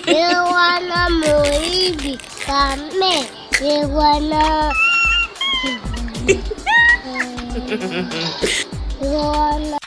Ewana moibi kame. Ewana. Ewana.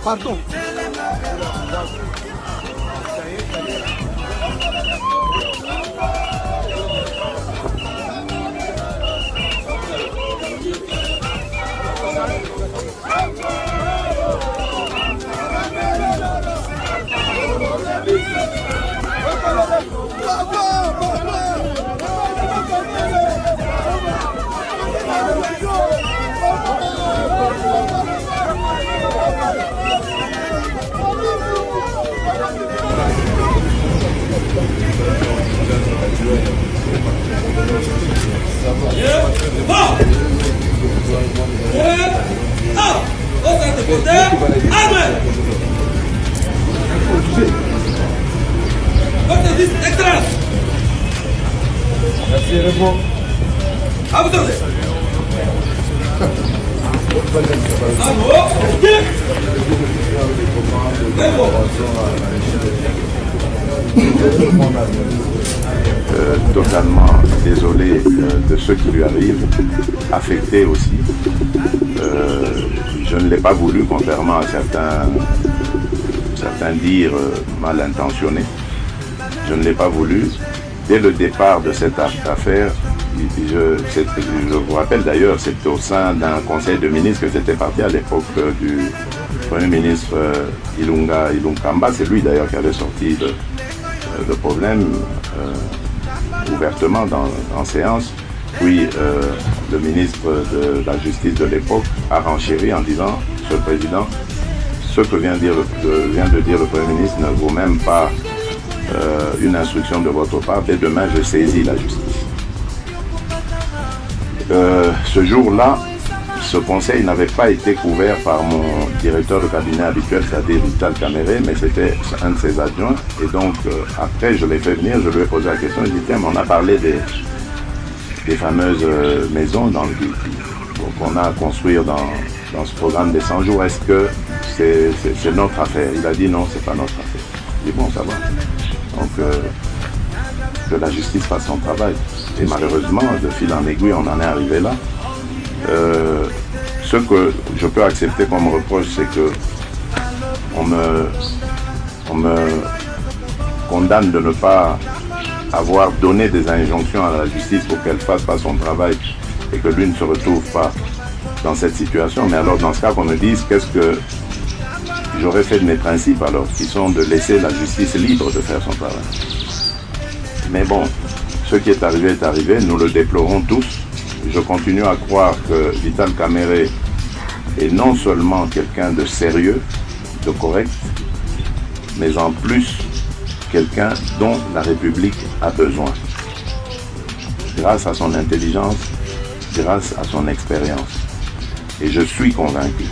Pardon. Totalement désolé de ce qui lui arrive, affecté aussi. Je ne l'ai pas voulu, contrairement à certains dires mal intentionnés. Je ne l'ai pas voulu. Dès le départ de cette affaire, je vous rappelle d'ailleurs, c'était au sein d'un conseil de ministres que j'étais parti à l'époque du Premier ministre Ilunkamba. C'est lui d'ailleurs qui avait sorti le problème ouvertement en séance. Puis le ministre de la Justice de l'époque a renchéri en disant: Monsieur le Président, ce que vient de dire le Premier ministre ne vaut même pas une instruction de votre part. Dès demain, je saisis la justice. Ce jour-là, ce conseil n'avait pas été couvert par mon directeur de cabinet habituel, c'est-à-dire Vital Caméré, mais c'était un de ses adjoints. Et donc, après, je l'ai fait venir, je lui ai posé la question, je lui ai dit: tiens, mais on a parlé des fameuses maisons qu'on a à construire dans ce programme des 100 jours. Est-ce que c'est notre affaire? Il a dit: non, c'est pas notre affaire. Je dis: bon, ça va. Donc, que la justice fasse son travail. Et malheureusement, de fil en aiguille, on en est arrivé là. Ce que je peux accepter comme reproche, c'est que on me condamne de ne pas avoir donné des injonctions à la justice pour qu'elle fasse pas son travail et que lui ne se retrouve pas dans cette situation. Mais alors, dans ce cas, qu'on me dise qu'est-ce que j'aurais fait de mes principes alors, qui sont de laisser la justice libre de faire son travail. Mais bon, ce qui est arrivé, nous le déplorons tous. Je continue à croire que Vital Kamerhe est non seulement quelqu'un de sérieux, de correct, mais en plus quelqu'un dont la République a besoin. Grâce à son intelligence, grâce à son expérience. Et je suis convaincu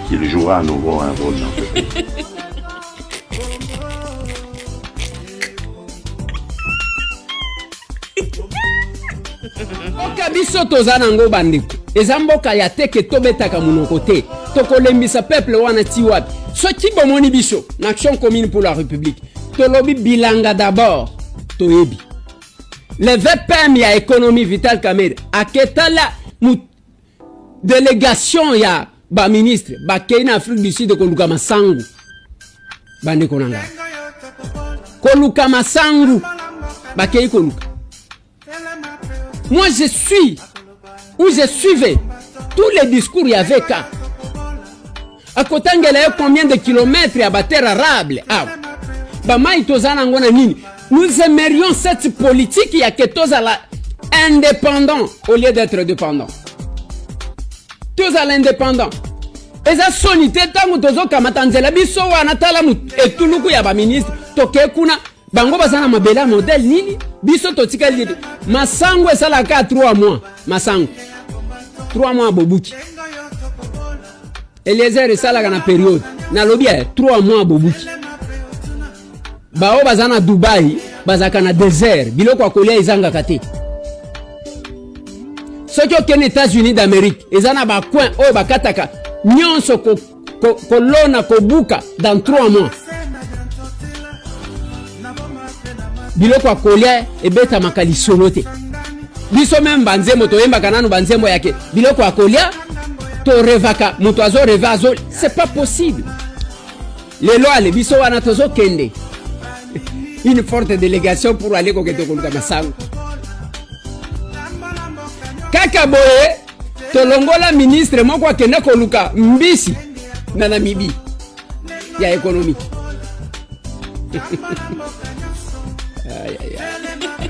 qu'il jouera à nouveau un rôle dans ce pays. Mboka biso toza nango bandeko eza mboka ya teke tobetaka monoko te tokolembisa peuple wana ti wapi soki bomoni biso na action commune pour la république tolobi bilanga d'abord toyebi le VPM ya économie Vital Kamerhe aketala délégation ya ba ministre bakei na Afrique du Sud koluka masangu bandeko nanga koluka masangu bakei koluka. Moi, je suis, ou je suivais tous les discours, il y avait qu'à. À côté, il y a combien de kilomètres à terre arable. Nous aimerions cette politique, il y a que tous à la indépendant au lieu d'être dépendant. Tous à l'indépendant. Et ça, sonité, tant que tous à matanzela, biso, anatala, et tout le coup, il y a un ministre, toke kuna. Bango basana mabela modèle nini biso totika lidi masango esala ka 3 mois masango 3 mois bobuki Eliezer esala kana période na lobia 3 mois bobuki bao bazana Dubai bazaka na désert biloko akolia izanga kate soki okene États-Unis d'Amérique ezana ba coin oyo bakataka nyonso kolona kobuka dans 3 mois. Biloko akolia ebeta makalisolo te biso même banzembo toyemba kananu banzembo yake biloko akolia to revaka muto azo revazo c'est pas possible lelo ale biso wana tozo kende une forte délégation pour aller koketo koluka masango kaka boye tolongola ministre moko akende koluka mbisi na Namibie ya économie. Ay, ay, ay.